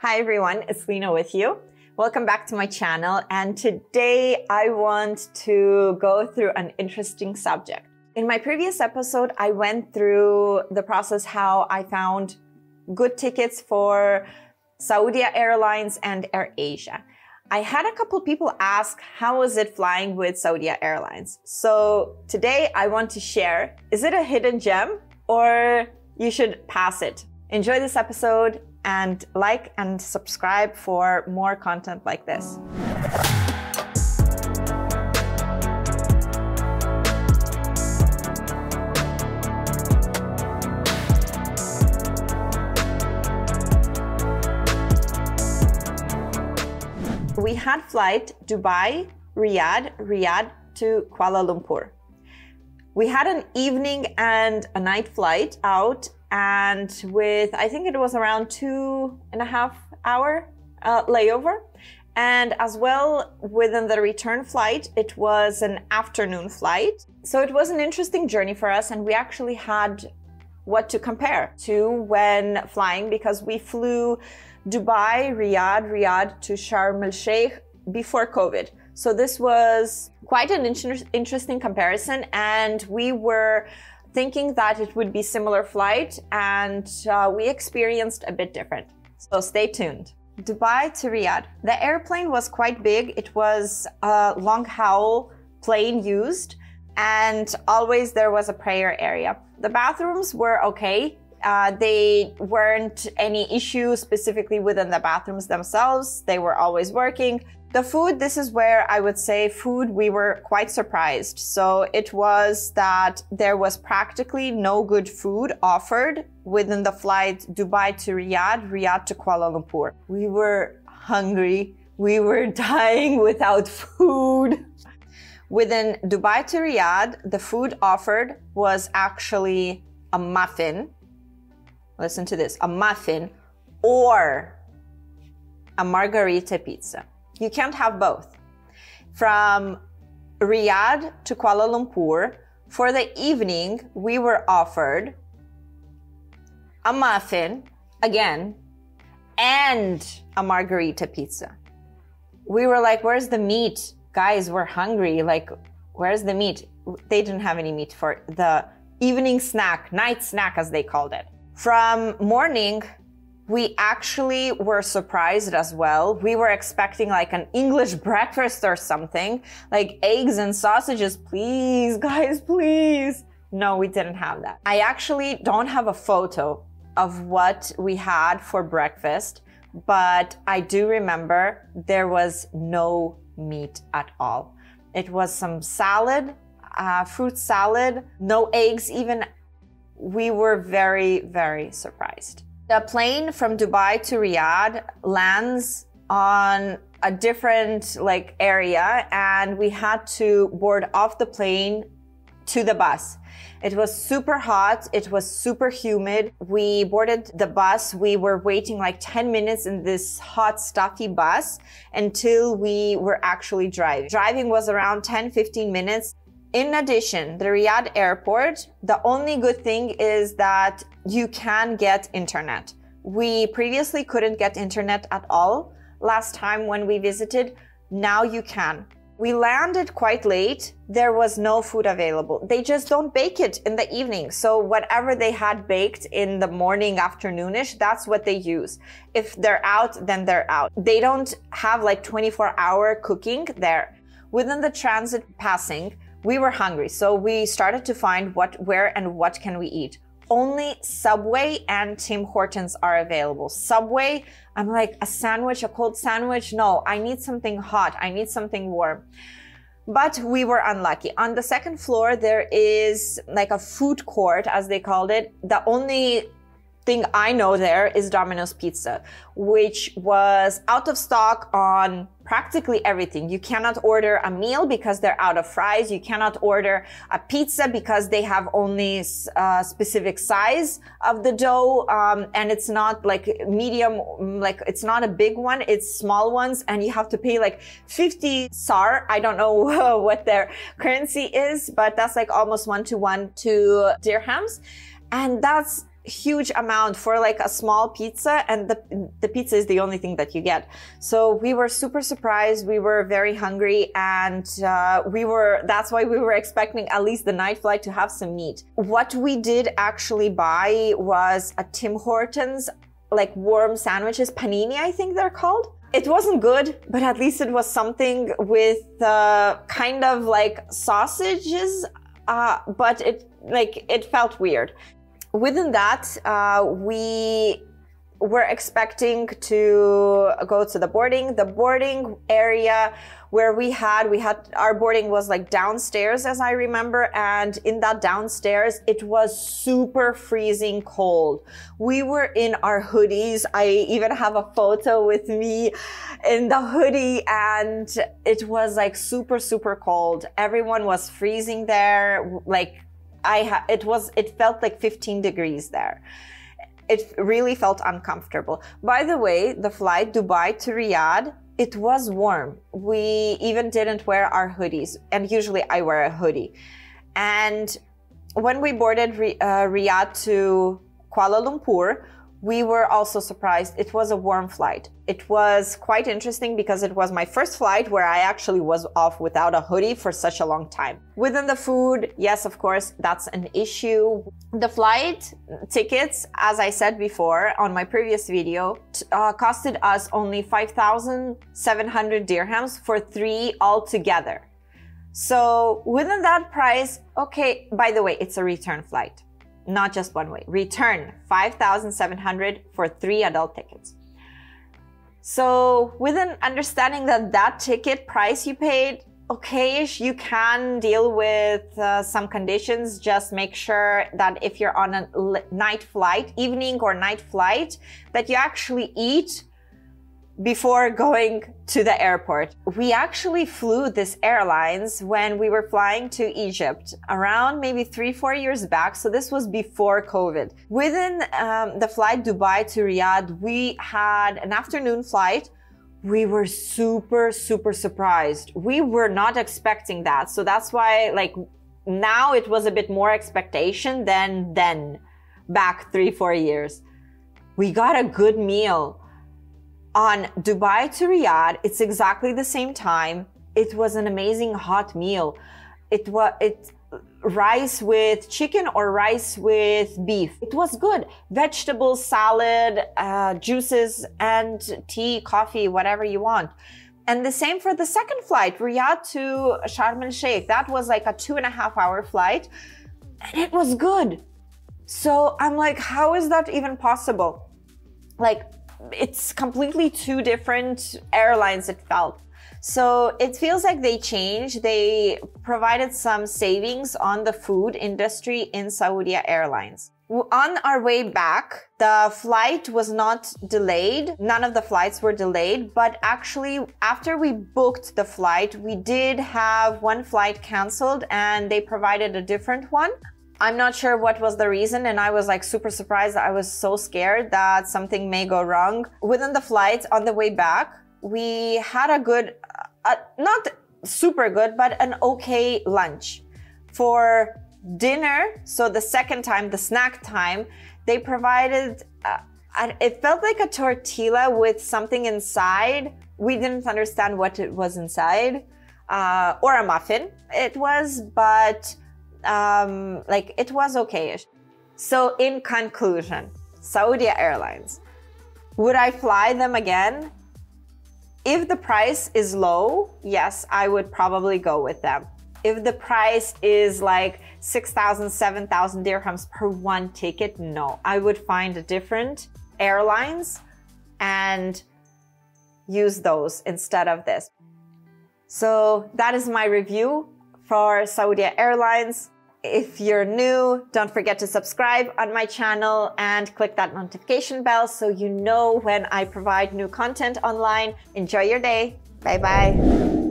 Hi everyone, it's Lina with you. Welcome back to my channel, and today I want to go through an interesting subject. In my previous episode, I went through the process how I found good tickets for Saudia Airlines and AirAsia. I had a couple people ask, how is it flying with Saudia Airlines? So today I want to share, is it a hidden gem or you should pass it? Enjoy this episode and like and subscribe for more content like this. We had flight Dubai, Riyadh to Kuala Lumpur. We had an evening and a night flight out, and with, I think it was around 2.5 hour layover. And as well, within the return flight, it was an afternoon flight. So it was an interesting journey for us, and we actually had what to compare to when flying, because we flew Dubai, Riyadh to Sharm el-Sheikh before COVID. So this was quite an interesting comparison, and we were thinking that it would be similar flight, and we experienced a bit different. So stay tuned. Dubai to Riyadh. The airplane was quite big. It was a long haul plane used, and always there was a prayer area. The bathrooms were okay. They weren't any issue specifically within the bathrooms themselves. They were always working. The food, this is where I would say food, we were quite surprised. So it was that there was practically no good food offered within the flight Dubai to Riyadh to Kuala Lumpur. We were hungry. We were dying without food. Within Dubai to Riyadh, the food offered was actually a muffin. Listen to this, a muffin or a margarita pizza. You can't have both. From Riyadh to Kuala Lumpur, for the evening, we were offered a muffin, again, and a margarita pizza. We were like, where's the meat? Guys, we're hungry. Like, where's the meat? They didn't have any meat for the evening snack, night snack as they called it. From morning, we actually were surprised as well. We were expecting like an English breakfast or something, like eggs and sausages. Please, guys, please. No, we didn't have that. I actually don't have a photo of what we had for breakfast, but I do remember there was no meat at all. It was some salad, fruit salad, no eggs even. We were very, very surprised. The plane from Dubai to Riyadh lands on a different area, and we had to board off the plane to the bus. It was super hot. It was super humid. We boarded the bus. We were waiting like 10 minutes in this hot, stuffy bus until we were actually driving. Driving was around 10-15 minutes. In addition, the Riyadh Airport, the only good thing is that you can get internet. We previously couldn't get internet at all last time when we visited. Now you can. We landed quite late. There was no food available. They just don't bake it in the evening. So whatever they had baked in the morning, afternoonish, that's what they use. If they're out, then they're out. They don't have like 24-hour cooking there. Within the transit passing, we were hungry, so we started to find where and what can we eat. Only Subway and Tim Hortons are available. Subway, I'm like, a sandwich, a cold sandwich? No, I need something hot. I need something warm. But we were unlucky. On the second floor, there is like a food court, as they called it. The only thing I know there is Domino's Pizza, which was out of stock on practically everything. You cannot order a meal because they're out of fries. You cannot order a pizza because they have only a specific size of the dough. And it's not like medium, like it's not a big one, it's small ones. And you have to pay like 50 SAR. I don't know what their currency is, but that's like almost 1-to-1 to dirhams. And that's huge amount for like a small pizza, and the pizza is the only thing that you get. So we were super surprised. We were very hungry, and that's why we were expecting at least the night flight to have some meat. What we did actually buy was a Tim Hortons, like warm sandwiches, panini, I think they're called. It wasn't good, but at least it was something with kind of like sausages, but it felt weird. Within that, we were expecting to go to the boarding area where we had our boarding was like downstairs, as I remember, and in that downstairs it was super freezing cold. We were in our hoodies. I even have a photo with me in the hoodie, and it was like super cold. Everyone was freezing there. Like it felt like 15 degrees there. It really felt uncomfortable. By the way, the flight Dubai to Riyadh, it was warm. We even didn't wear our hoodies, and usually I wear a hoodie. And when we boarded Riyadh to Kuala Lumpur, we were also surprised. It was a warm flight. It was quite interesting because it was my first flight where I actually was off without a hoodie for such a long time. Within the food, yes, of course, that's an issue. The flight tickets, as I said before on my previous video, costed us only 5,700 dirhams for 3 altogether. So within that price, okay, by the way, it's a return flight. Not just one way. Return 5,700 for 3 adult tickets. So with an understanding that that ticket price you paid, okay-ish, you can deal with some conditions. Just make sure that if you're on a night flight, evening or night flight, that you actually eat before going to the airport. We actually flew this airlines when we were flying to Egypt around maybe 3-4 years back. So this was before COVID. Within the flight Dubai to Riyadh, we had an afternoon flight. We were super surprised. We were not expecting that. So that's why like now it was a bit more expectation than then back 3-4 years. We got a good meal. On Dubai to Riyadh, it's exactly the same time. It was an amazing hot meal. It rice with chicken or rice with beef. It was good. Vegetables, salad, juices, and tea, coffee, whatever you want. And the same for the second flight, Riyadh to Sharm el-Sheikh. That was like a 2.5-hour flight, and it was good. So I'm like, how is that even possible? Like, it's completely 2 different airlines, it felt. So it feels like they changed. They provided some savings on the food industry in Saudia Airlines. On our way back, the flight was not delayed. None of the flights were delayed, but actually after we booked the flight, we did have one flight canceled and they provided a different one. I'm not sure what was the reason, and I was like super surprised. I was so scared that something may go wrong. Within the flight on the way back, we had a good, not super good, but an okay lunch. For dinner, so the second time, the snack time, they provided, it felt like a tortilla with something inside. We didn't understand what it was inside, or a muffin. It was, but like it was okay-ish. So in conclusion, Saudia Airlines, would I fly them again? If the price is low, yes, I would probably go with them. If the price is like 6,000, 7,000 dirhams per one ticket, no. I would find a different airlines and use those instead of this. So that is my review for Saudia Airlines. If you're new, don't forget to subscribe on my channel and click that notification bell so you know when I provide new content online. Enjoy your day. Bye bye.